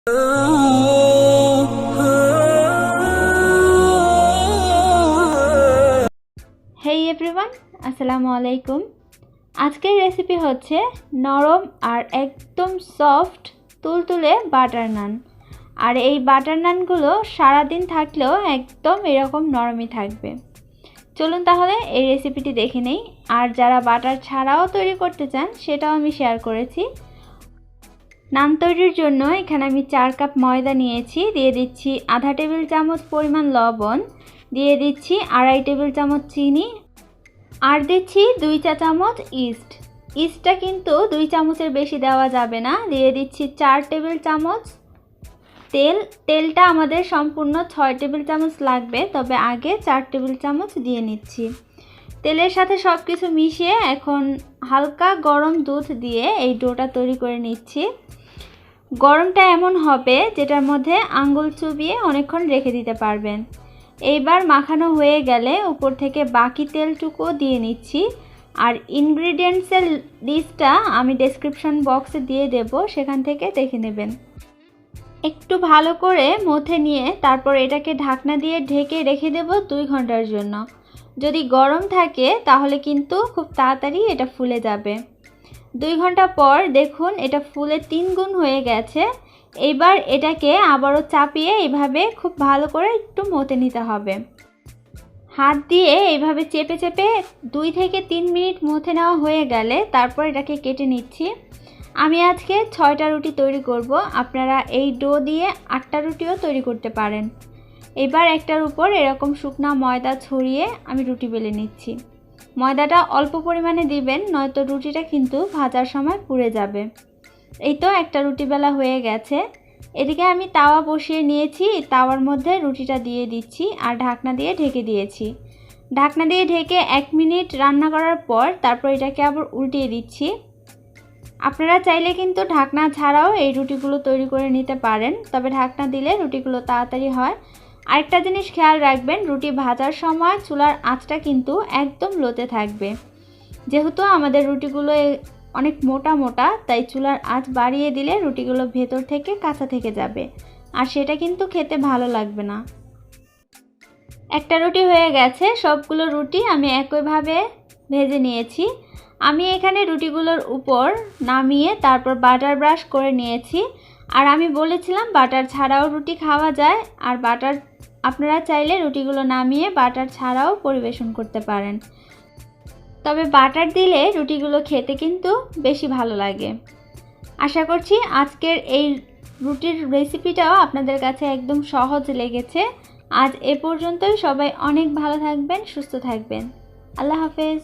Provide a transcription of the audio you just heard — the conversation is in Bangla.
হেই এভরিওয়ান, আসসালামু আলাইকুম। আজকের রেসিপি হচ্ছে নরম আর একদম সফট তুলতুলে বাটার নান। আর এই বাটার নানগুলো সারাদিন থাকলেও একদম এরকম নরমই থাকবে। চলুন তাহলে এই রেসিপিটি দেখে নেই। আর যারা বাটার ছাড়াও তৈরি করতে চান সেটাও আমি শেয়ার করেছি। নান তৈরির জন্য এখানে আমি 4 কাপ ময়দা নিয়েছি, দিয়ে দিচ্ছি আধা টেবিল চামচ পরিমাণ লবণ, দিয়ে দিচ্ছি 2.5 টেবিল চামচ চিনি, আর দিচ্ছি 2 চা চামচ ইস্ট। ইস্টটা কিন্তু 2 চামচের বেশি দেওয়া যাবে না। দিয়ে দিচ্ছি 4 টেবিল চামচ তেল। তেলটা আমাদের সম্পূর্ণ 6 টেবিল চামচ লাগবে, তবে আগে 4 টেবিল চামচ দিয়ে নিচ্ছি। তেলের সাথে সব কিছু মিশিয়ে এখন হালকা গরম দুধ দিয়ে এই ডোটা তৈরি করে নিচ্ছি। গরমটা এমন হবে যেটার মধ্যে আঙ্গুল চুবিয়ে অনেকক্ষণ রেখে দিতে পারবেন। এইবার মাখানো হয়ে গেলে উপর থেকে বাকি তেলটুকু দিয়ে নিচ্ছি। আর ইনগ্রিডিয়েন্টসের লিস্টটা আমি ডেসক্রিপশন বক্সে দিয়ে দেব, সেখান থেকে দেখে নেবেন। একটু ভালো করে মথে নিয়ে তারপর এটাকে ঢাকনা দিয়ে ঢেকে রেখে দেব 2 ঘন্টার জন্য। যদি গরম থাকে তাহলে কিন্তু খুব তাড়াতাড়ি এটা ফুলে যাবে। 2 ঘন্টা পর দেখুন এটা ফুলে 3 গুণ হয়ে গেছে। এবার এটাকে আবারও চাপিয়ে এইভাবে খুব ভালো করে একটু মথে নিতে হবে। হাত দিয়ে এইভাবে চেপে চেপে 2 থেকে 3 মিনিট মথে নেওয়া হয়ে গেলে তারপর এটাকে কেটে নিচ্ছি। আমি আজকে 6টা রুটি তৈরি করব। আপনারা এই ডো দিয়ে 8টা রুটিও তৈরি করতে পারেন। এবার একটার উপর এরকম শুকনা ময়দা ছড়িয়ে আমি রুটি বেলে নিচ্ছি। ময়দাটা অল্প পরিমাণে দিবেন, নয়তো রুটিটা কিন্তু ভাজার সময় পুড়ে যাবে। এই তো একটা রুটি বেলা হয়ে গেছে। এদিকে আমি তাওয়া বসিয়ে নিয়েছি, তাওয়ার মধ্যে রুটিটা দিয়ে দিচ্ছি আর ঢাকনা দিয়ে ঢেকে দিয়েছি। ঢাকনা দিয়ে ঢেকে 1 মিনিট রান্না করার পর তারপর এটাকে আবার উল্টিয়ে দিচ্ছি। আপনারা চাইলে কিন্তু ঢাকনা ছাড়াও এই রুটিগুলো তৈরি করে নিতে পারেন, তবে ঢাকনা দিলে রুটিগুলো তাড়াতাড়ি হয়। আরেকটা জিনিস খেয়াল রাখবেন, রুটি ভাজার সময় চুলার আঁচটা কিন্তু একদম লোতে থাকবে। যেহেতু আমাদের রুটিগুলো অনেক মোটা মোটা, তাই চুলার আঁচ বাড়িয়ে দিলে রুটিগুলো ভেতর থেকে কাঁচা থেকে যাবে, আর সেটা কিন্তু খেতে ভালো লাগবে না। একটা রুটি হয়ে গেছে। সবগুলো রুটি আমি একইভাবে ভেজে নিয়েছি। আমি এখানে রুটিগুলোর উপর নামিয়ে তারপর বাটার ব্রাশ করে নিয়েছি। আর আমি বলেছিলাম বাটার ছাড়াও রুটি খাওয়া যায়, আর বাটার আপনারা চাইলে রুটিগুলো নামিয়ে বাটার ছাড়াও পরিবেশন করতে পারেন, তবে বাটার দিলে রুটিগুলো খেতে কিন্তু বেশি ভালো লাগে। আশা করছি আজকের এই রুটির রেসিপিটাও আপনাদের কাছে একদম সহজ লেগেছে। আজ এ পর্যন্তই। সবাই অনেক ভালো থাকবেন, সুস্থ থাকবেন। আল্লাহ হাফেজ।